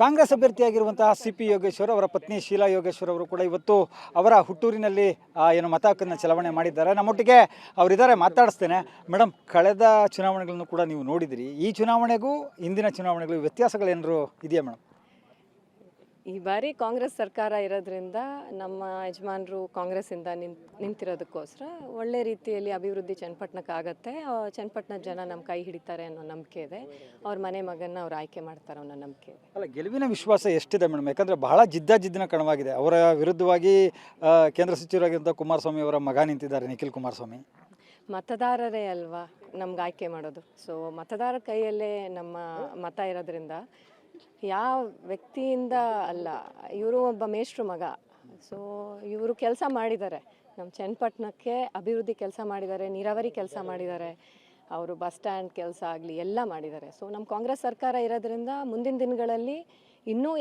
Congress ಅಭ್ಯರ್ಥಿಯಾಗಿರುವಂತಹ CP. Yogeshwar ಅವರ ಪತ್ನಿ ಶೀಲಾ ಯೋಗೇಶ್ವರ್ ಅವರು ಕೂಡ ಇವತ್ತು ಅವರ ಹುಟ್ಟೂರಿನಲ್ಲಿ ಏನು ಮತ ಹಕ್ಕನ್ನು ಚಲಾವಣೆ ಮಾಡಿದ್ದಾರೆ. ನಮ್ಮೊಟ್ಟಿಗೆ ಅವರಿದ್ದಾರೆ, ಮಾತಾಡಿಸ್ತೇನೆ. ಮೇಡಮ್, ಕಳೆದ ಚುನಾವಣೆಗಳನ್ನು ಕೂಡ ನೀವು ನೋಡಿದಿರಿ. ಈ ಚುನಾವಣೆಗೂ ಇಂದಿನ ಚುನಾವಣೆಗಳಿಗೂ ವ್ಯತ್ಯಾಸಗಳೇನಾದ್ರು ಇದೆಯಾ ಮೇಡಮ್? ಈ ಬಾರಿ ಕಾಂಗ್ರೆಸ್ ಸರ್ಕಾರ ಇರೋದ್ರಿಂದ ನಮ್ಮ ಯಜಮಾನರು ಕಾಂಗ್ರೆಸ್ಸಿಂದ ನಿಂತಿರೋದಕ್ಕೋಸ್ಕರ ಒಳ್ಳೆ ರೀತಿಯಲ್ಲಿ ಅಭಿವೃದ್ಧಿ ಚನ್ನಪಟ್ಟಣಕ್ಕಾಗತ್ತೆ. ಚನ್ನಪಟ್ಟಣದ ಜನ ನಮ್ಮ ಕೈ ಹಿಡಿತಾರೆ ಅನ್ನೋ ನಂಬಿಕೆ ಇದೆ. ಅವ್ರ ಮನೆ ಮಗನ್ನ ಅವ್ರು ಆಯ್ಕೆ ಮಾಡ್ತಾರೆ ಅನ್ನೋ ನಂಬಿಕೆ ಇದೆ. ಅಲ್ಲ, ಗೆಲುವಿನ ವಿಶ್ವಾಸ ಎಷ್ಟಿದೆ ಮೇಡಮ್? ಯಾಕಂದರೆ ಬಹಳ ಜಿದ್ದಿನ ಕಣವಾಗಿದೆ. ಅವರ ವಿರುದ್ಧವಾಗಿ ಕೇಂದ್ರ ಸಚಿವರಾಗಿದ್ದ ಕುಮಾರಸ್ವಾಮಿ ಅವರ ಮಗ ನಿಂತಿದ್ದಾರೆ, ನಿಖಿಲ್ ಕುಮಾರಸ್ವಾಮಿ. ಮತದಾರರೇ ಅಲ್ವಾ ನಮ್ಗೆ ಆಯ್ಕೆ ಮಾಡೋದು. ಸೊ ಮತದಾರರ ಕೈಯಲ್ಲೇ ನಮ್ಮ ಮತ ಇರೋದ್ರಿಂದ ಯಾವ ವ್ಯಕ್ತಿಯಿಂದ ಅಲ್ಲ, ಇವರು ಒಬ್ಬ ಮೇಷ್ಟ್ರ ಮಗ. ಸೊ ಇವರು ಕೆಲಸ ಮಾಡಿದ್ದಾರೆ, ನಮ್ಮ ಚನ್ನಪಟ್ಟಣಕ್ಕೆ ಅಭಿವೃದ್ಧಿ ಕೆಲಸ ಮಾಡಿದ್ದಾರೆ, ನೀರಾವರಿ ಕೆಲಸ ಮಾಡಿದ್ದಾರೆ, ಅವರು ಬಸ್ ಸ್ಟ್ಯಾಂಡ್ ಕೆಲಸ ಆಗಲಿ ಎಲ್ಲ ಮಾಡಿದ್ದಾರೆ. ಸೊ ನಮ್ಮ ಕಾಂಗ್ರೆಸ್ ಸರ್ಕಾರ ಇರೋದ್ರಿಂದ ಮುಂದಿನ ದಿನಗಳಲ್ಲಿ ಇನ್ನೂ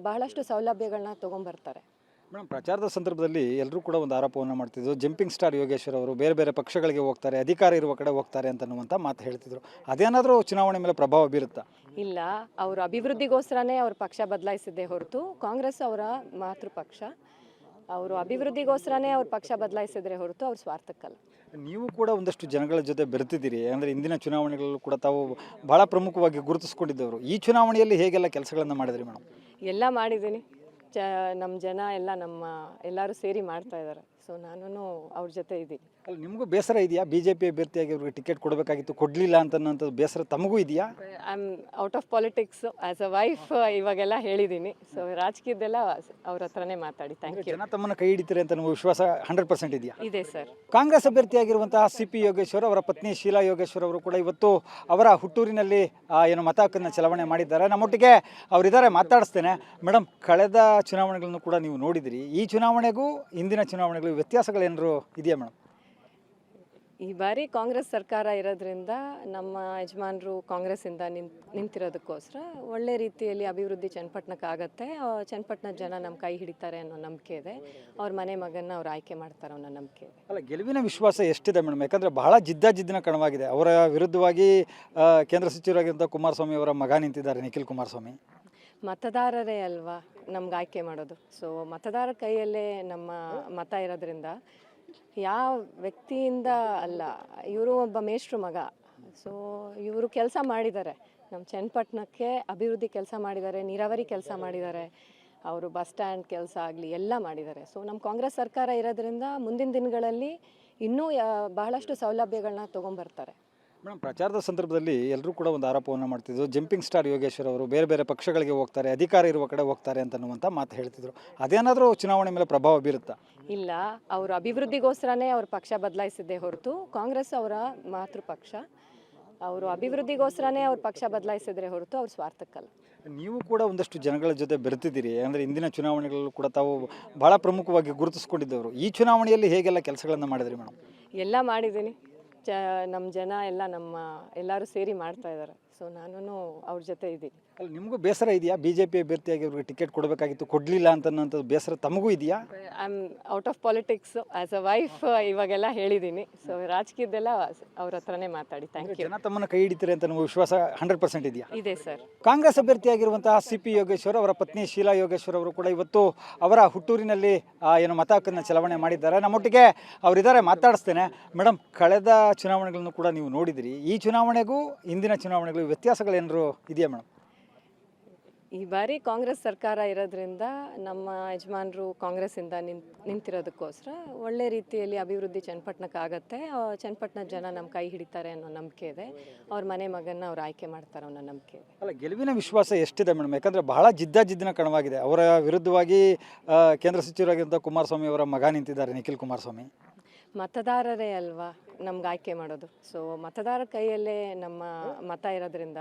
ಬಹಳಷ್ಟು ಸೌಲಭ್ಯಗಳನ್ನ ತೊಗೊಂಬರ್ತಾರೆ. ಮೇಡಮ್, ಪ್ರಚಾರದ ಸಂದರ್ಭದಲ್ಲಿ ಎಲ್ಲರೂ ಕೂಡ ಒಂದು ಆರೋಪವನ್ನು ಮಾಡ್ತಿದ್ರು, ಜಂಪಿಂಗ್ ಸ್ಟಾರ್ ಯೋಗೇಶ್ವರ್ ಅವರು ಬೇರೆ ಬೇರೆ ಪಕ್ಷಗಳಿಗೆ ಹೋಗ್ತಾರೆ, ಅಧಿಕಾರ ಇರುವ ಕಡೆ ಹೋಗ್ತಾರೆ ಅಂತನ್ನುವಂಥ ಮಾತು ಹೇಳ್ತಿದ್ರು. ಅದೇನಾದರೂ ಚುನಾವಣೆ ಮೇಲೆ ಪ್ರಭಾವ ಬೀರುತ್ತಾ? ಇಲ್ಲ, ಅವರು ಅಭಿವೃದ್ಧಿಗೋಸ್ಕರನೇ ಅವ್ರ ಪಕ್ಷ ಬದಲಾಯಿಸಿದ್ದೇ ಹೊರತು ಕಾಂಗ್ರೆಸ್ ಅವರ ಮಾತೃಪಕ್ಷ. ಅವರು ಅಭಿವೃದ್ಧಿಗೋಸ್ಕರನೇ ಅವ್ರ ಪಕ್ಷ ಬದಲಾಯಿಸಿದ್ರೆ ಹೊರತು ಅವ್ರ ಸ್ವಾರ್ಥಕ್ಕಲ್ಲ. ನೀವು ಕೂಡ ಒಂದಷ್ಟು ಜನಗಳ ಜೊತೆ ಬೆರೆತಿದ್ದೀರಿ. ಅಂದರೆ ಇಂದಿನ ಚುನಾವಣೆಗಳಲ್ಲೂ ಕೂಡ ತಾವು ಭಾಳ ಪ್ರಮುಖವಾಗಿ ಗುರುತಿಸ್ಕೊಂಡಿದ್ದವರು. ಈ ಚುನಾವಣೆಯಲ್ಲಿ ಹೇಗೆಲ್ಲ ಕೆಲಸಗಳನ್ನು ಮಾಡಿದ್ರಿ ಮೇಡಮ್? ಎಲ್ಲ ಮಾಡಿದ್ದೀನಿ. ನಮ್ಮ ಜನ ಎಲ್ಲ ಎಲ್ಲರೂ ಸೇರಿ ಮಾಡ್ತಾ ಇದ್ದಾರೆ. ಸೊ ನಾನು ಅವ್ರ ಜೊತೆ ಇದ್ದೀನಿ. ಅಲ್ಲಿ ನಿಮಗೂ ಬೇಸರ ಇದೆಯಾ? BJP ಅಭ್ಯರ್ಥಿಯಾಗಿ ಅವ್ರಿಗೆ ಟಿಕೆಟ್ ಕೊಡಬೇಕಾಗಿತ್ತು, ಕೊಡಲಿಲ್ಲ ಅಂತನ್ನೋಂಥದ್ದು ಬೇಸರ ತಮಗೂ ಇದೆಯಾ? I am out of politics. As a wife ಇವಾಗೆಲ್ಲ ಹೇಳಿದ್ದೀನಿ. ಸೊ ರಾಜಕೀಯದೆಲ್ಲ ಅವ್ರ ಹತ್ರನೇ ಮಾತಾಡಿ. Thank you. ಜನ ತಮ್ಮನ್ನು ಕೈ ಹಿಡಿತಾರೆ ಅಂತ ನಮಗೆ ವಿಶ್ವಾಸ 100% ಇದೆಯಾ? ಇದೆ ಸರ್. ಕಾಂಗ್ರೆಸ್ ಅಭ್ಯರ್ಥಿಯಾಗಿರುವಂತಹ ಸಿ.ಪಿ. ಯೋಗೇಶ್ವರ್ ಅವರ ಪತ್ನಿ ಶೀಲಾ ಯೋಗೇಶ್ವರ್ ಅವರು ಕೂಡ ಇವತ್ತು ಅವರ ಹುಟ್ಟೂರಿನಲ್ಲಿ ಏನು ಮತ ಹಕ್ಕನ್ನು ಚಲಾವಣೆ ಮಾಡಿದ್ದಾರೆ. ನಮ್ಮೊಟ್ಟಿಗೆ ಅವರಿದ್ದಾರೆ, ಮಾತಾಡಿಸ್ತೇನೆ. ಮೇಡಮ್, ಕಳೆದ ಚುನಾವಣೆಗಳನ್ನು ಕೂಡ ನೀವು ನೋಡಿದಿರಿ. ಈ ಚುನಾವಣೆಗೂ ಇಂದಿನ ಚುನಾವಣೆಗಳಿಗೂ ವ್ಯತ್ಯಾಸಗಳೇನಾದ್ರು ಇದೆಯಾ ಮೇಡಮ್? ಈ ಬಾರಿ ಕಾಂಗ್ರೆಸ್ ಸರ್ಕಾರ ಇರೋದ್ರಿಂದ ನಮ್ಮ ಯಜಮಾನರು ಕಾಂಗ್ರೆಸ್ಸಿಂದ ನಿಂತಿರೋದಕ್ಕೋಸ್ಕರ ಒಳ್ಳೆ ರೀತಿಯಲ್ಲಿ ಅಭಿವೃದ್ಧಿ ಚನ್ನಪಟ್ಟಣಕ್ಕಾಗತ್ತೆ. ಚನ್ನಪಟ್ಟಣದ ಜನ ನಮ್ಮ ಕೈ ಹಿಡಿತಾರೆ ಅನ್ನೋ ನಂಬಿಕೆ ಇದೆ. ಅವ್ರ ಮನೆ ಮಗನ್ನ ಅವ್ರು ಆಯ್ಕೆ ಮಾಡ್ತಾರೆ ಅನ್ನೋ ನಂಬಿಕೆ ಇದೆ. ಅಲ್ಲ, ಗೆಲುವಿನ ವಿಶ್ವಾಸ ಎಷ್ಟಿದೆ ಮೇಡಮ್? ಯಾಕಂದರೆ ಬಹಳ ಜಿದ್ದಿನ ಕಣವಾಗಿದೆ. ಅವರ ವಿರುದ್ಧವಾಗಿ ಕೇಂದ್ರ ಸಚಿವರಾಗಿದ್ದ ಕುಮಾರಸ್ವಾಮಿ ಅವರ ಮಗ ನಿಂತಿದ್ದಾರೆ, ನಿಖಿಲ್ ಕುಮಾರಸ್ವಾಮಿ. ಮತದಾರರೇ ಅಲ್ವಾ ನಮ್ಗೆ ಆಯ್ಕೆ ಮಾಡೋದು. ಸೊ ಮತದಾರರ ಕೈಯಲ್ಲೇ ನಮ್ಮ ಮತ ಇರೋದ್ರಿಂದ ಯಾವ ವ್ಯಕ್ತಿಯಿಂದ ಅಲ್ಲ, ಇವರು ಒಬ್ಬ ಮೇಷ್ಟ್ರ ಮಗ. ಸೊ ಇವರು ಕೆಲಸ ಮಾಡಿದ್ದಾರೆ, ನಮ್ಮ ಚನ್ನಪಟ್ಟಣಕ್ಕೆ ಅಭಿವೃದ್ಧಿ ಕೆಲಸ ಮಾಡಿದ್ದಾರೆ, ನೀರಾವರಿ ಕೆಲಸ ಮಾಡಿದ್ದಾರೆ, ಅವರು ಬಸ್ ಸ್ಟ್ಯಾಂಡ್ ಕೆಲಸ ಆಗಲಿ ಎಲ್ಲ ಮಾಡಿದ್ದಾರೆ. ಸೊ ನಮ್ಮ ಕಾಂಗ್ರೆಸ್ ಸರ್ಕಾರ ಇರೋದ್ರಿಂದ ಮುಂದಿನ ದಿನಗಳಲ್ಲಿ ಇನ್ನೂ ಬಹಳಷ್ಟು ಸೌಲಭ್ಯಗಳನ್ನ ತೊಗೊಂಬರ್ತಾರೆ. ಮೇಡಮ್, ಪ್ರಚಾರದ ಸಂದರ್ಭದಲ್ಲಿ ಎಲ್ಲರೂ ಕೂಡ ಒಂದು ಆರೋಪವನ್ನು ಮಾಡ್ತಿದ್ರು, ಜಂಪಿಂಗ್ ಸ್ಟಾರ್ ಯೋಗೇಶ್ವರ್ ಅವರು ಬೇರೆ ಬೇರೆ ಪಕ್ಷಗಳಿಗೆ ಹೋಗ್ತಾರೆ, ಅಧಿಕಾರ ಇರುವ ಕಡೆ ಹೋಗ್ತಾರೆ ಅಂತನ್ನುವಂಥ ಮಾತು ಹೇಳ್ತಿದ್ರು. ಅದೇನಾದರೂ ಚುನಾವಣೆ ಮೇಲೆ ಪ್ರಭಾವ ಬೀರುತ್ತಾ? ಇಲ್ಲ, ಅವರು ಅಭಿವೃದ್ಧಿಗೋಸ್ಕರನೇ ಅವ್ರ ಪಕ್ಷ ಬದಲಾಯಿಸಿದ್ದೇ ಹೊರತು ಕಾಂಗ್ರೆಸ್ ಅವರ ಮಾತೃಪಕ್ಷ. ಅವರು ಅಭಿವೃದ್ಧಿಗೋಸ್ಕರನೇ ಅವ್ರ ಪಕ್ಷ ಬದಲಾಯಿಸಿದ್ರೆ ಹೊರತು ಅವ್ರ ಸ್ವಾರ್ಥಕ್ಕಲ್ಲ. ನೀವು ಕೂಡ ಒಂದಷ್ಟು ಜನಗಳ ಜೊತೆ ಬೆರೆತಿದ್ದೀರಿ. ಅಂದರೆ ಇಂದಿನ ಚುನಾವಣೆಗಳಲ್ಲೂ ಕೂಡ ತಾವು ಭಾಳ ಪ್ರಮುಖವಾಗಿ ಗುರುತಿಸ್ಕೊಂಡಿದ್ದವರು. ಈ ಚುನಾವಣೆಯಲ್ಲಿ ಹೇಗೆಲ್ಲ ಕೆಲಸಗಳನ್ನು ಮಾಡಿದ್ರಿ ಮೇಡಮ್? ಎಲ್ಲ ಮಾಡಿದ್ದೀನಿ. ನಮ್ಮ ಜನ ಎಲ್ಲ ಎಲ್ಲರೂ ಸೇರಿ ಮಾಡ್ತಾ ಇದ್ದಾರೆ. ಸೊ ನಾನು ಅವ್ರ ಜೊತೆ ಇದ್ದೀನಿ. ಅಲ್ಲಿ ನಿಮಗೂ ಬೇಸರ ಇದೆಯಾ? BJP ಅಭ್ಯರ್ಥಿಯಾಗಿ ಅವ್ರಿಗೆ ಟಿಕೆಟ್ ಕೊಡಬೇಕಾಗಿತ್ತು, ಕೊಡಲಿಲ್ಲ ಅಂತನ್ನೋಂಥದ್ದು ಬೇಸರ ತಮಗೂ ಇದೆಯಾ? I am out of politics. As a wife ಇವಾಗೆಲ್ಲ ಹೇಳಿದ್ದೀನಿ. ಸೊ ರಾಜಕೀಯದೆಲ್ಲ ಅವ್ರ ಹತ್ರನೇ ಮಾತಾಡಿ. Thank you. ಜನ ತಮ್ಮನ್ನು ಕೈ ಹಿಡಿತಾರೆ ಅಂತ ನಮಗೆ ವಿಶ್ವಾಸ 100% ಇದೆಯಾ? ಇದೆ ಸರ್. ಕಾಂಗ್ರೆಸ್ ಅಭ್ಯರ್ಥಿಯಾಗಿರುವಂತಹ ಸಿ.ಪಿ. ಯೋಗೇಶ್ವರ್ ಅವರ ಪತ್ನಿ ಶೀಲಾ ಯೋಗೇಶ್ವರ್ ಅವರು ಕೂಡ ಇವತ್ತು ಅವರ ಹುಟ್ಟೂರಿನಲ್ಲಿ ಏನು ಮತ ಹಕ್ಕನ್ನು ಚಲಾವಣೆ ಮಾಡಿದ್ದಾರೆ. ನಮ್ಮೊಟ್ಟಿಗೆ ಅವರಿದ್ದಾರೆ, ಮಾತಾಡಿಸ್ತೇನೆ. ಮೇಡಮ್, ಕಳೆದ ಚುನಾವಣೆಗಳನ್ನು ಕೂಡ ನೀವು ನೋಡಿದಿರಿ. ಈ ಚುನಾವಣೆಗೂ ಇಂದಿನ ಚುನಾವಣೆಗಳಿಗೂ ವ್ಯತ್ಯಾಸಗಳೇನಾದ್ರು ಇದೆಯಾ ಮೇಡಮ್? ಈ ಬಾರಿ ಕಾಂಗ್ರೆಸ್ ಸರ್ಕಾರ ಇರೋದ್ರಿಂದ ನಮ್ಮ ಯಜಮಾನರು ಕಾಂಗ್ರೆಸ್ಸಿಂದ ನಿಂತಿರೋದಕ್ಕೋಸ್ಕರ ಒಳ್ಳೆ ರೀತಿಯಲ್ಲಿ ಅಭಿವೃದ್ಧಿ ಚನ್ನಪಟ್ಟಣಕ್ಕಾಗತ್ತೆ. ಚನ್ನಪಟ್ಟಣದ ಜನ ನಮ್ಮ ಕೈ ಹಿಡಿತಾರೆ ಅನ್ನೋ ನಂಬಿಕೆ ಇದೆ. ಅವ್ರ ಮನೆ ಮಗನ್ನ ಅವ್ರು ಆಯ್ಕೆ ಮಾಡ್ತಾರೆ ಅನ್ನೋ ನಂಬಿಕೆ ಇದೆ. ಅಲ್ಲ, ಗೆಲುವಿನ ವಿಶ್ವಾಸ ಎಷ್ಟಿದೆ ಮೇಡಮ್? ಯಾಕಂದರೆ ಬಹಳ ಜಿದ್ದಿನ ಕಣವಾಗಿದೆ. ಅವರ ವಿರುದ್ಧವಾಗಿ ಕೇಂದ್ರ ಸಚಿವರಾಗಿದ್ದ ಕುಮಾರಸ್ವಾಮಿ ಅವರ ಮಗ ನಿಂತಿದ್ದಾರೆ, ನಿಖಿಲ್ ಕುಮಾರಸ್ವಾಮಿ. ಮತದಾರರೇ ಅಲ್ವಾ ನಮ್ಗೆ ಆಯ್ಕೆ ಮಾಡೋದು. ಸೊ ಮತದಾರರ ಕೈಯಲ್ಲೇ ನಮ್ಮ ಮತ ಇರೋದ್ರಿಂದ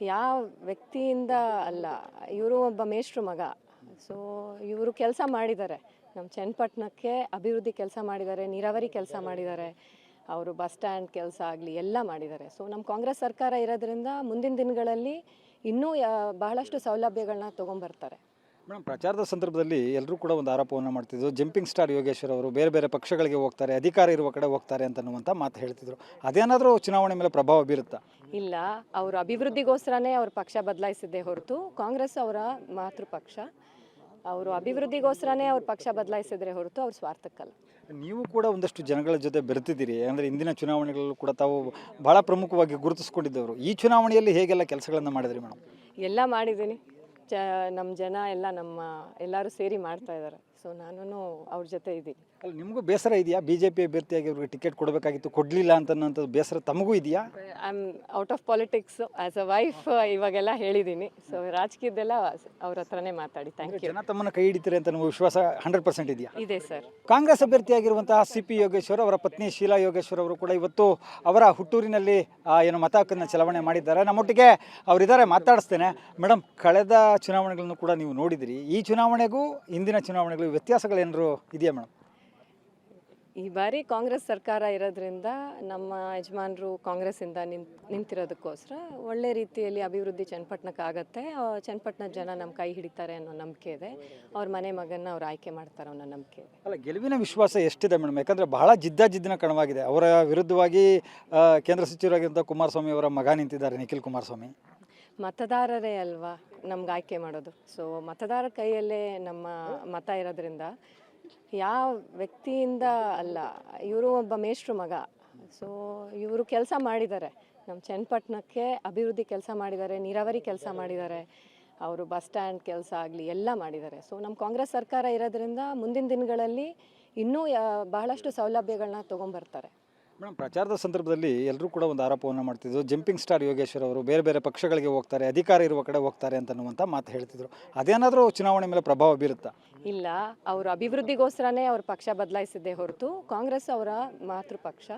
ಯಾವ ವ್ಯಕ್ತಿಯಿಂದ ಅಲ್ಲ, ಇವರು ಒಬ್ಬ ಮೇಷ್ಟ್ರ ಮಗ. ಸೊ ಇವರು ಕೆಲಸ ಮಾಡಿದ್ದಾರೆ, ನಮ್ಮ ಚನ್ನಪಟ್ಟಣಕ್ಕೆ ಅಭಿವೃದ್ಧಿ ಕೆಲಸ ಮಾಡಿದ್ದಾರೆ, ನೀರಾವರಿ ಕೆಲಸ ಮಾಡಿದ್ದಾರೆ, ಅವರು ಬಸ್ ಸ್ಟ್ಯಾಂಡ್ ಕೆಲಸ ಆಗಲಿ ಎಲ್ಲ ಮಾಡಿದ್ದಾರೆ. ಸೊ ನಮ್ಮ ಕಾಂಗ್ರೆಸ್ ಸರ್ಕಾರ ಇರೋದ್ರಿಂದ ಮುಂದಿನ ದಿನಗಳಲ್ಲಿ ಇನ್ನೂ ಬಹಳಷ್ಟು ಸೌಲಭ್ಯಗಳನ್ನ ತೊಗೊಂಬರ್ತಾರೆ. ಮೇಡಮ್, ಪ್ರಚಾರದ ಸಂದರ್ಭದಲ್ಲಿ ಎಲ್ಲರೂ ಕೂಡ ಒಂದು ಆರೋಪವನ್ನು ಮಾಡ್ತಿದ್ರು, ಜಂಪಿಂಗ್ ಸ್ಟಾರ್ ಯೋಗೇಶ್ವರ್ ಅವರು ಬೇರೆ ಬೇರೆ ಪಕ್ಷಗಳಿಗೆ ಹೋಗ್ತಾರೆ, ಅಧಿಕಾರ ಇರುವ ಕಡೆ ಹೋಗ್ತಾರೆ ಅಂತನ್ನುವಂಥ ಮಾತು ಹೇಳ್ತಿದ್ರು. ಅದೇನಾದರೂ ಚುನಾವಣೆ ಮೇಲೆ ಪ್ರಭಾವ ಬೀರುತ್ತಾ? ಇಲ್ಲ, ಅವರು ಅಭಿವೃದ್ಧಿಗೋಸ್ಕರನೇ ಅವ್ರ ಪಕ್ಷ ಬದಲಾಯಿಸಿದ್ದೇ ಹೊರತು ಕಾಂಗ್ರೆಸ್ ಅವರ ಮಾತೃಪಕ್ಷ. ಅವರು ಅಭಿವೃದ್ಧಿಗೋಸ್ಕರನೇ ಅವ್ರ ಪಕ್ಷ ಬದಲಾಯಿಸಿದ್ರೆ ಹೊರತು ಅವ್ರ ಸ್ವಾರ್ಥಕ್ಕಲ್ಲ. ನೀವು ಕೂಡ ಒಂದಷ್ಟು ಜನಗಳ ಜೊತೆ ಬೆರೆತಿದ್ದೀರಿ, ಅಂದರೆ ಇಂದಿನ ಚುನಾವಣೆಗಳಲ್ಲೂ ಕೂಡ ತಾವು ಭಾಳ ಪ್ರಮುಖವಾಗಿ ಗುರುತಿಸ್ಕೊಂಡಿದ್ದವರು. ಈ ಚುನಾವಣೆಯಲ್ಲಿ ಹೇಗೆಲ್ಲ ಕೆಲಸಗಳನ್ನು ಮಾಡಿದ್ರಿ ಮೇಡಮ್? ಎಲ್ಲ ಮಾಡಿದ್ದೀನಿ. ನಮ್ಮ ಜನ ಎಲ್ಲ ಎಲ್ಲರೂ ಸೇರಿ ಮಾಡ್ತಾ ಇದ್ದಾರೆ. ಸೊ ನಾನು ಅವ್ರ ಜೊತೆ ಇದ್ದೀನಿ. ಅಲ್ಲಿ ನಿಮಗೂ ಬೇಸರ ಇದೆಯಾ? BJP ಅಭ್ಯರ್ಥಿಯಾಗಿ ಅವ್ರಿಗೆ ಟಿಕೆಟ್ ಕೊಡಬೇಕಾಗಿತ್ತು, ಕೊಡಲಿಲ್ಲ ಅಂತನ್ನೋಂಥದ್ದು ಬೇಸರ ತಮಗೂ ಇದೆಯಾ? I am out of politics as a wife ಇವಾಗೆಲ್ಲ ಹೇಳಿದ್ದೀನಿ. ಸೊ ರಾಜಕೀಯದೆಲ್ಲ ಅವ್ರ ಹತ್ರನೇ ಮಾತಾಡಿ. Thank you. ಜನ ತಮ್ಮನ್ನು ಕೈ ಹಿಡಿತಾರೆ ಅಂತ ನಿಮಗೆ ವಿಶ್ವಾಸ 100% ಇದೆಯಾ? ಇದೆ ಸರ್. ಕಾಂಗ್ರೆಸ್ ಅಭ್ಯರ್ಥಿಯಾಗಿರುವಂತಹ CP ಯೋಗೇಶ್ವರ್ ಅವರ ಪತ್ನಿ ಶೀಲಾ ಯೋಗೇಶ್ವರ್ ಅವರು ಕೂಡ ಇವತ್ತು ಅವರ ಹುಟ್ಟೂರಿನಲ್ಲಿ ಏನು ಮತ ಹಕ್ಕನ್ನು ಚಲಾವಣೆ ಮಾಡಿದ್ದಾರೆ. ನಮ್ಮೊಟ್ಟಿಗೆ ಅವರಿದ್ದಾರೆ, ಮಾತಾಡಿಸ್ತೇನೆ. ಮೇಡಮ್, ಕಳೆದ ಚುನಾವಣೆಗಳನ್ನು ಕೂಡ ನೀವು ನೋಡಿದಿರಿ. ಈ ಚುನಾವಣೆಗೂ ಇಂದಿನ ಚುನಾವಣೆಗೂ ವ್ಯತ್ಯಾಸಗಳೇನಾದ್ರು ಇದೆಯಾ ಮೇಡಮ್? ಈ ಬಾರಿ ಕಾಂಗ್ರೆಸ್ ಸರ್ಕಾರ ಇರೋದ್ರಿಂದ ನಮ್ಮ ಯಜಮಾನರು ಕಾಂಗ್ರೆಸ್ಸಿಂದ ನಿಂತಿರೋದಕ್ಕೋಸ್ಕರ ಒಳ್ಳೆ ರೀತಿಯಲ್ಲಿ ಅಭಿವೃದ್ಧಿ ಚನ್ನಪಟ್ಟಣಕ್ಕಾಗತ್ತೆ. ಚನ್ನಪಟ್ಟಣದ ಜನ ನಮ್ಮ ಕೈ ಹಿಡಿತಾರೆ ಅನ್ನೋ ನಂಬಿಕೆ ಇದೆ. ಅವ್ರ ಮನೆ ಮಗನ್ನ ಅವ್ರು ಆಯ್ಕೆ ಮಾಡ್ತಾರೆ ಅನ್ನೋ ನಂಬಿಕೆ ಇದೆ. ಅಲ್ಲ, ಗೆಲುವಿನ ವಿಶ್ವಾಸ ಎಷ್ಟಿದೆ ಮೇಡಮ್? ಯಾಕಂದರೆ ಬಹಳ ಜಿದ್ದಿನ ಕಣವಾಗಿದೆ. ಅವರ ವಿರುದ್ಧವಾಗಿ ಕೇಂದ್ರ ಸಚಿವರಾಗಿದ್ದಂಥ ಕುಮಾರಸ್ವಾಮಿ ಅವರ ಮಗ ನಿಂತಿದ್ದಾರೆ, ನಿಖಿಲ್ ಕುಮಾರಸ್ವಾಮಿ. ಮತದಾರರೇ ಅಲ್ವಾ ನಮ್ಗೆ ಆಯ್ಕೆ ಮಾಡೋದು. ಸೊ ಮತದಾರರ ಕೈಯಲ್ಲೇ ನಮ್ಮ ಮತ ಇರೋದ್ರಿಂದ ಯಾವ ವ್ಯಕ್ತಿಯಿಂದ ಅಲ್ಲ, ಇವರು ಒಬ್ಬ ಮೇಷ್ಟ್ರ ಮಗ. ಸೊ ಇವರು ಕೆಲಸ ಮಾಡಿದ್ದಾರೆ, ನಮ್ಮ ಚನ್ನಪಟ್ಟಣಕ್ಕೆ ಅಭಿವೃದ್ಧಿ ಕೆಲಸ ಮಾಡಿದ್ದಾರೆ, ನೀರಾವರಿ ಕೆಲಸ ಮಾಡಿದ್ದಾರೆ, ಅವರು ಬಸ್ ಸ್ಟ್ಯಾಂಡ್ ಕೆಲಸ ಆಗಲಿ ಎಲ್ಲ ಮಾಡಿದ್ದಾರೆ. ಸೊ ನಮ್ಮ ಕಾಂಗ್ರೆಸ್ ಸರ್ಕಾರ ಇರೋದ್ರಿಂದ ಮುಂದಿನ ದಿನಗಳಲ್ಲಿ ಇನ್ನೂ ಬಹಳಷ್ಟು ಸೌಲಭ್ಯಗಳನ್ನ ತೊಗೊಂಬರ್ತಾರೆ. ಮೇಡಮ್, ಪ್ರಚಾರದ ಸಂದರ್ಭದಲ್ಲಿ ಎಲ್ಲರೂ ಕೂಡ ಒಂದು ಆರೋಪವನ್ನು ಮಾಡ್ತಿದ್ರು, ಜಂಪಿಂಗ್ ಸ್ಟಾರ್ ಯೋಗೇಶ್ವರ್ ಅವರು ಬೇರೆ ಬೇರೆ ಪಕ್ಷಗಳಿಗೆ ಹೋಗ್ತಾರೆ, ಅಧಿಕಾರ ಇರುವ ಕಡೆ ಹೋಗ್ತಾರೆ ಅಂತನ್ನುವಂಥ ಮಾತು ಹೇಳ್ತಿದ್ರು. ಅದೇನಾದರೂ ಚುನಾವಣೆ ಮೇಲೆ ಪ್ರಭಾವ ಬೀರುತ್ತಾ? ಇಲ್ಲ, ಅವರು ಅಭಿವೃದ್ಧಿಗೋಸ್ಕರನೇ ಅವ್ರ ಪಕ್ಷ ಬದಲಾಯಿಸಿದ್ದೇ ಹೊರತು ಕಾಂಗ್ರೆಸ್ ಅವರ ಮಾತೃಪಕ್ಷ.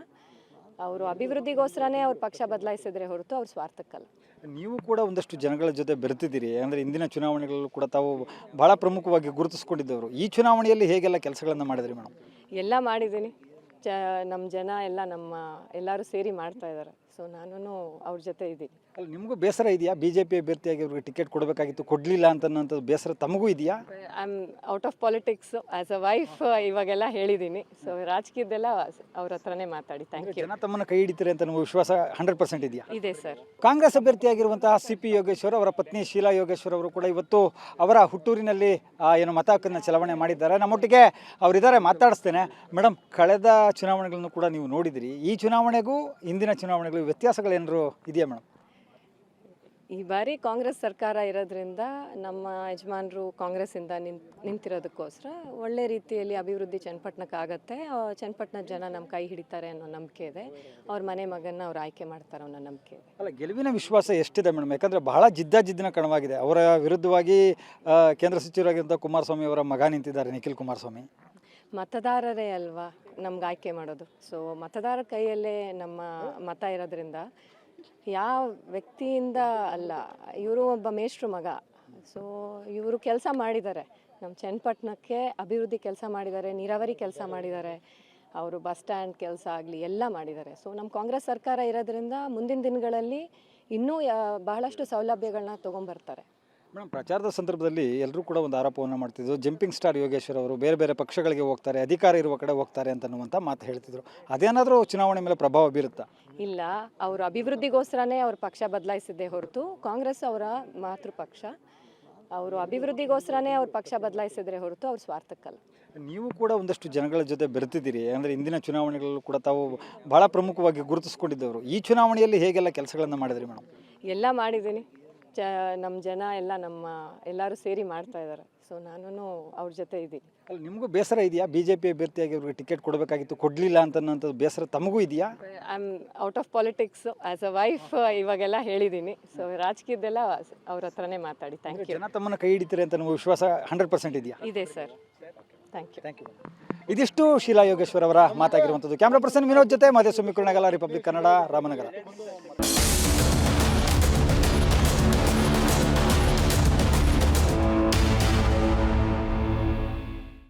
ಅವರು ಅಭಿವೃದ್ಧಿಗೋಸ್ಕರನೇ ಅವ್ರ ಪಕ್ಷ ಬದಲಾಯಿಸಿದ್ರೆ ಹೊರತು ಅವ್ರ ಸ್ವಾರ್ಥಕ್ಕಲ್ಲ. ನೀವು ಕೂಡ ಒಂದಷ್ಟು ಜನಗಳ ಜೊತೆ ಬೆರೆತಿದ್ದೀರಿ, ಅಂದರೆ ಇಂದಿನ ಚುನಾವಣೆಗಳಲ್ಲೂ ಕೂಡ ತಾವು ಭಾಳ ಪ್ರಮುಖವಾಗಿ ಗುರುತಿಸ್ಕೊಂಡಿದ್ದವರು. ಈ ಚುನಾವಣೆಯಲ್ಲಿ ಹೇಗೆಲ್ಲ ಕೆಲಸಗಳನ್ನು ಮಾಡಿದ್ರಿ ಮೇಡಮ್? ಎಲ್ಲ ಮಾಡಿದ್ದೀನಿ. ನಮ್ಮ ಜನ ಎಲ್ಲ ಎಲ್ಲರೂ ಸೇರಿ ಮಾಡ್ತಾ ಇದ್ದಾರೆ. ಸೊ ನಾನು ಅವ್ರ ಜೊತೆ ಇದ್ದೀನಿ. ಅಲ್ಲಿ ನಿಮಗೂ ಬೇಸರ ಇದೆಯಾ? BJP ಅಭ್ಯರ್ಥಿಯಾಗಿ ಅವ್ರಿಗೆ ಟಿಕೆಟ್ ಕೊಡಬೇಕಾಗಿತ್ತು, ಕೊಡಲಿಲ್ಲ ಅಂತನ್ನೋಂಥದ್ದು ಬೇಸರ ತಮಗೂ ಇದೆಯಾ? I am out of politics as a wife ಇವಾಗೆಲ್ಲ ಹೇಳಿದ್ದೀನಿ. ಸೊ ರಾಜಕೀಯದೆಲ್ಲ ಅವ್ರ ಹತ್ರನೇ ಮಾತಾಡಿ. Thank you. ಜನ ತಮ್ಮನ್ನು ಕೈ ಹಿಡಿತಾರೆ ಅಂತ ನಿಮಗೆ ವಿಶ್ವಾಸ 100% ಇದೆಯಾ? ಇದೆ ಸರ್. ಕಾಂಗ್ರೆಸ್ ಅಭ್ಯರ್ಥಿಯಾಗಿರುವಂತಹ CP ಯೋಗೇಶ್ವರ್ ಅವರ ಪತ್ನಿ ಶೀಲಾ ಯೋಗೇಶ್ವರ್ ಅವರು ಕೂಡ ಇವತ್ತು ಅವರ ಹುಟ್ಟೂರಿನಲ್ಲಿ ಏನು ಮತ ಹಕ್ಕನ್ನು ಚಲಾವಣೆ ಮಾಡಿದ್ದಾರೆ. ನಮ್ಮೊಟ್ಟಿಗೆ ಅವರಿದ್ದಾರೆ, ಮಾತಾಡಿಸ್ತೇನೆ. ಮೇಡಮ್, ಕಳೆದ ಚುನಾವಣೆಗಳನ್ನು ಕೂಡ ನೀವು ನೋಡಿದಿರಿ. ಈ ಚುನಾವಣೆಗೂ ಇಂದಿನ ಚುನಾವಣೆಗೂ ವ್ಯತ್ಯಾಸಗಳೇನಾದ್ರು ಇದೆಯಾ ಮೇಡಮ್? ಈ ಬಾರಿ ಕಾಂಗ್ರೆಸ್ ಸರ್ಕಾರ ಇರೋದ್ರಿಂದ ನಮ್ಮ ಯಜಮಾನರು ಕಾಂಗ್ರೆಸ್ಸಿಂದ ನಿಂತಿರೋದಕ್ಕೋಸ್ಕರ ಒಳ್ಳೆ ರೀತಿಯಲ್ಲಿ ಅಭಿವೃದ್ಧಿ ಚನ್ನಪಟ್ಟಣಕ್ಕಾಗತ್ತೆ. ಚನ್ನಪಟ್ಟಣದ ಜನ ನಮ್ಮ ಕೈ ಹಿಡಿತಾರೆ ಅನ್ನೋ ನಂಬಿಕೆ ಇದೆ. ಅವ್ರ ಮನೆ ಮಗನ್ನ ಅವ್ರು ಆಯ್ಕೆ ಮಾಡ್ತಾರೆ ಅನ್ನೋ ನಂಬಿಕೆ ಇದೆ. ಅಲ್ಲ, ಗೆಲುವಿನ ವಿಶ್ವಾಸ ಎಷ್ಟಿದೆ ಮೇಡಮ್? ಯಾಕಂದರೆ ಬಹಳ ಜಿದ್ದಿನ ಕಣವಾಗಿದೆ. ಅವರ ವಿರುದ್ಧವಾಗಿ ಕೇಂದ್ರ ಸಚಿವರಾಗಿದ್ದಂಥ ಕುಮಾರಸ್ವಾಮಿ ಅವರ ಮಗ ನಿಂತಿದ್ದಾರೆ, ನಿಖಿಲ್ ಕುಮಾರಸ್ವಾಮಿ. ಮತದಾರರೇ ಅಲ್ವಾ ನಮ್ಗೆ ಆಯ್ಕೆ ಮಾಡೋದು. ಸೊ ಮತದಾರರ ಕೈಯಲ್ಲೇ ನಮ್ಮ ಮತ ಇರೋದ್ರಿಂದ ಯಾವ ವ್ಯಕ್ತಿಯಿಂದ ಅಲ್ಲ, ಇವರು ಒಬ್ಬ ಮೇಷ್ಟ್ರ ಮಗ. ಸೊ ಇವರು ಕೆಲಸ ಮಾಡಿದ್ದಾರೆ, ನಮ್ಮ ಚನ್ನಪಟ್ಟಣಕ್ಕೆ ಅಭಿವೃದ್ಧಿ ಕೆಲಸ ಮಾಡಿದ್ದಾರೆ, ನೀರಾವರಿ ಕೆಲಸ ಮಾಡಿದ್ದಾರೆ, ಅವರು ಬಸ್ ಸ್ಟ್ಯಾಂಡ್ ಕೆಲಸ ಆಗಲಿ ಎಲ್ಲ ಮಾಡಿದ್ದಾರೆ. ಸೊ ನಮ್ಮ ಕಾಂಗ್ರೆಸ್ ಸರ್ಕಾರ ಇರೋದ್ರಿಂದ ಮುಂದಿನ ದಿನಗಳಲ್ಲಿ ಇನ್ನೂ ಬಹಳಷ್ಟು ಸೌಲಭ್ಯಗಳನ್ನ ತೊಗೊಂಬರ್ತಾರೆ. ಮೇಡಮ್, ಪ್ರಚಾರದ ಸಂದರ್ಭದಲ್ಲಿ ಎಲ್ಲರೂ ಕೂಡ ಒಂದು ಆರೋಪವನ್ನು ಮಾಡ್ತಿದ್ರು, ಜಂಪಿಂಗ್ ಸ್ಟಾರ್ ಯೋಗೇಶ್ವರ್ ಅವರು ಬೇರೆ ಬೇರೆ ಪಕ್ಷಗಳಿಗೆ ಹೋಗ್ತಾರೆ, ಅಧಿಕಾರ ಇರುವ ಕಡೆ ಹೋಗ್ತಾರೆ ಅಂತನ್ನುವಂಥ ಮಾತು ಹೇಳ್ತಿದ್ರು. ಅದೇನಾದರೂ ಚುನಾವಣೆ ಮೇಲೆ ಪ್ರಭಾವ ಬೀರುತ್ತಾ? ಇಲ್ಲ, ಅವರು ಅಭಿವೃದ್ಧಿಗೋಸ್ಕರನೇ ಅವ್ರ ಪಕ್ಷ ಬದಲಾಯಿಸಿದ್ದೇ ಹೊರತು ಕಾಂಗ್ರೆಸ್ ಅವರ ಮಾತೃಪಕ್ಷ. ಅವರು ಅಭಿವೃದ್ಧಿಗೋಸ್ಕರನೇ ಅವ್ರ ಪಕ್ಷ ಬದಲಾಯಿಸಿದ್ರೆ ಹೊರತು ಅವ್ರ ಸ್ವಾರ್ಥಕ್ಕಲ್ಲ. ನೀವು ಕೂಡ ಒಂದಷ್ಟು ಜನಗಳ ಜೊತೆ ಬೆರೆತಿದ್ದೀರಿ, ಅಂದರೆ ಇಂದಿನ ಚುನಾವಣೆಗಳಲ್ಲೂ ಕೂಡ ತಾವು ಭಾಳ ಪ್ರಮುಖವಾಗಿ ಗುರುತಿಸ್ಕೊಂಡಿದ್ದವರು. ಈ ಚುನಾವಣೆಯಲ್ಲಿ ಹೇಗೆಲ್ಲ ಕೆಲಸಗಳನ್ನು ಮಾಡಿದ್ರಿ ಮೇಡಮ್? ಎಲ್ಲ ಮಾಡಿದ್ದೀನಿ. ನಮ್ಮ ಜನ ಎಲ್ಲ ಎಲ್ಲರೂ ಸೇರಿ ಮಾಡ್ತಾ ಇದ್ದಾರೆ. ಸೊ ನಾನು ಅವ್ರ ಜೊತೆ ಇದ್ದೀನಿ. ಅಲ್ಲಿ ನಿಮಗೂ ಬೇಸರ ಇದೆಯಾ? BJP ಅಭ್ಯರ್ಥಿಯಾಗಿ ಅವ್ರಿಗೆ ಟಿಕೆಟ್ ಕೊಡಬೇಕಾಗಿತ್ತು, ಕೊಡಲಿಲ್ಲ ಅಂತನ್ನೋಂಥದ್ದು ಬೇಸರ ತಮಗೂ ಇದೆಯಾ? I am out of politics as a wife ಇವಾಗೆಲ್ಲ ಹೇಳಿದ್ದೀನಿ. ಸೊ ರಾಜಕೀಯದೆಲ್ಲ ಅವ್ರ ಹತ್ರನೇ ಮಾತಾಡಿ. Thank you. ಜನ ತಮ್ಮನ್ನು ಕೈ ಹಿಡಿತಾರೆ ಅಂತ ನಿಮಗೆ ವಿಶ್ವಾಸ 100% ಇದೆಯಾ? ಇದೆ sir. Thank you. Thank you. ಇದಿಷ್ಟು ಶೀಲಾ ಯೋಗೇಶ್ವರ್ ಅವರ ಮಾತಾಗಿರುವಂಥದ್ದು. ಕ್ಯಾಮ್ರಾ ಪರ್ಸನ್ ವಿನೋದ್ ಜೊತೆ ಮಾದೇಶ್ ಕುರುಣಗಲ, ರಿಪಬ್ಲಿಕ್ ಕನ್ನಡ, ರಾಮನಗರ.